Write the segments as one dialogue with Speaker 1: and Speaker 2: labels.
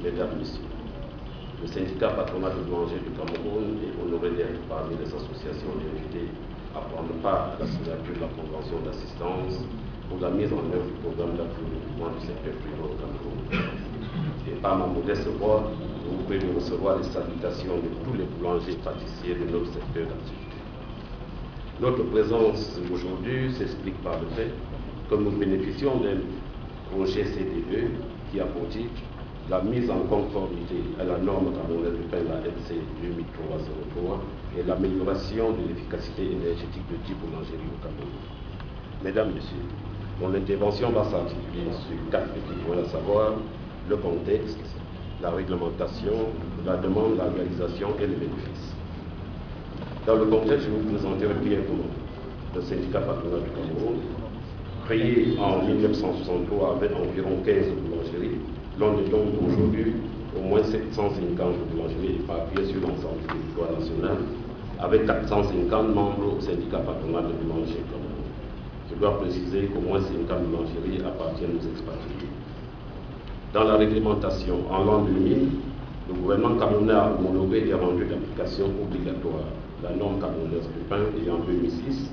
Speaker 1: Mesdames, Messieurs, le syndicat patronal de boulanger du Cameroun est honoré d'être parmi les associations invitées à prendre part à la signature de la convention d'assistance pour la mise en œuvre du programme d'approvisionnement du secteur privé au Cameroun. Et par ma modeste voix, vous pouvez recevoir les salutations de tous les boulangers et pâtissiers de notre secteur d'activité. Notre présence aujourd'hui s'explique par le fait que nous bénéficions d'un projet CDE qui a pour titre la mise en conformité à la norme camerounaise du pain, la LC 2303, et l'amélioration de l'efficacité énergétique de 10 boulangeries au Cameroun. Mesdames, Messieurs, mon intervention va s'articuler sur 4 petits points, à savoir le contexte, la réglementation, la demande, la réalisation et les bénéfices. Dans le contexte, je vais vous présenter brièvement le syndicat patronal du Cameroun, créé en 1963 avec environ 15 boulangeries. L'on est donc aujourd'hui au moins 750 boulangeries éparpillées sur l'ensemble du territoire national, avec 450 membres au syndicat patronal de boulanger Cameroun. Je dois préciser qu'au moins 50 boulangeries appartiennent aux expatriés. Dans la réglementation, en l'an 2000, le gouvernement camerounais a homologué et rendu d'application obligatoire la norme camerounaise du pain, et en 2006,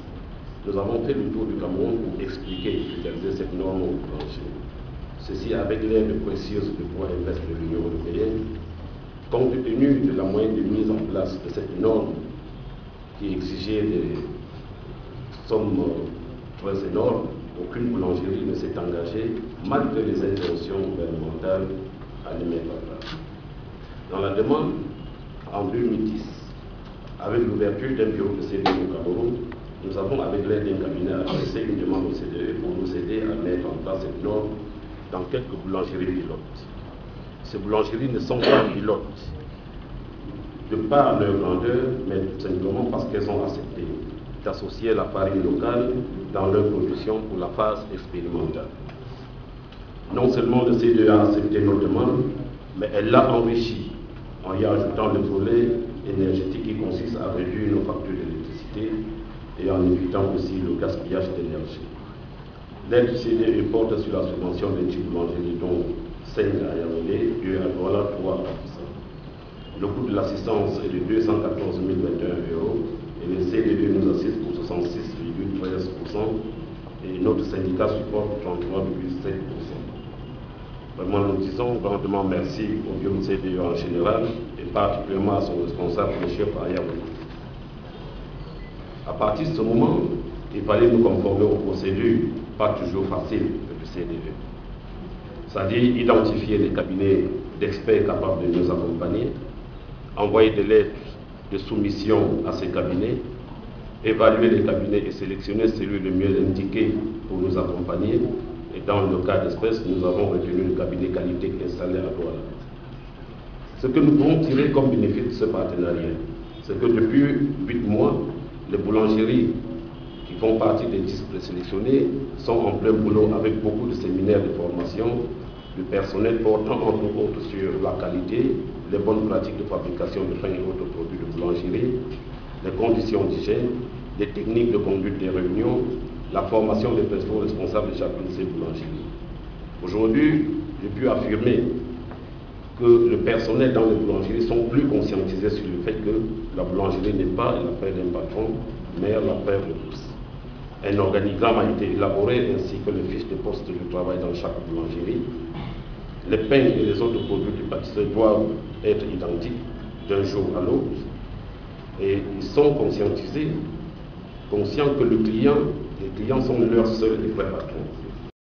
Speaker 1: nous avons fait le tour du Cameroun pour expliquer et utiliser cette norme aux boulangers. Ceci avec l'aide précieuse du point invest de l'Union européenne, compte tenu de la moyenne de mise en place de cette norme qui exigeait des sommes très énormes. Aucune boulangerie ne s'est engagée, malgré les intentions gouvernementales, à les mettre en place. Dans la demande, en 2010, avec l'ouverture d'un bureau de CDE au Cameroun, nous avons, avec l'aide d'un cabinet, adressé une demande au CDE pour nous aider à mettre en place cette norme dans quelques boulangeries pilotes. Ces boulangeries ne sont pas pilotes de par leur grandeur, mais simplement parce qu'elles ont accepté d'associer la farine locale dans leur production pour la phase expérimentale. Non seulement le CDE a accepté nos demandes, mais elle l'a enrichi en y ajoutant le volet énergétique qui consiste à réduire nos factures d'électricité et en évitant aussi le gaspillage d'énergie. L'aide du CDE porte sur la subvention des 10 boulangeries, dont 5 à Yaoundé, 2 à Douala, 3 à Bissau. Le coût de l'assistance est de 214 021 € et le CDE nous assiste pour 66,13% et notre syndicat supporte 33,7%. Vraiment, nous disons grandement merci au bureau de CDE en général et particulièrement à son responsable, M. Ayaoundé. À partir de ce moment, il fallait nous conformer aux procédures, pas toujours faciles, du CDE. C'est-à-dire identifier les cabinets d'experts capables de nous accompagner, envoyer des lettres de soumission à ces cabinets, évaluer les cabinets et sélectionner celui le mieux indiqué pour nous accompagner. Et dans le cas d'espèce, nous avons retenu le cabinet qualité installé à Douala. Ce que nous pouvons tirer comme bénéfice de ce partenariat, c'est que depuis 8 mois, les boulangeries qui font partie des 10 présélectionnés sont en plein boulot avec beaucoup de séminaires de formation, du personnel portant entre autres sur la qualité, les bonnes pratiques de fabrication de pain et autres produits de boulangerie, les conditions d'hygiène, les techniques de conduite des réunions, la formation des principaux responsables de chacune de ces boulangeries. Aujourd'hui, j'ai pu affirmer que le personnel dans les boulangeries sont plus conscientisés sur le fait que la boulangerie n'est pas l'affaire d'un patron, mais l'affaire de tous. Un organigramme a été élaboré ainsi que les fiches de poste de travail dans chaque boulangerie. Les pains et les autres produits du pâtisserie doivent être identiques d'un jour à l'autre. Et ils sont conscientisés, conscients que les clients sont leurs seuls et vrais patrons.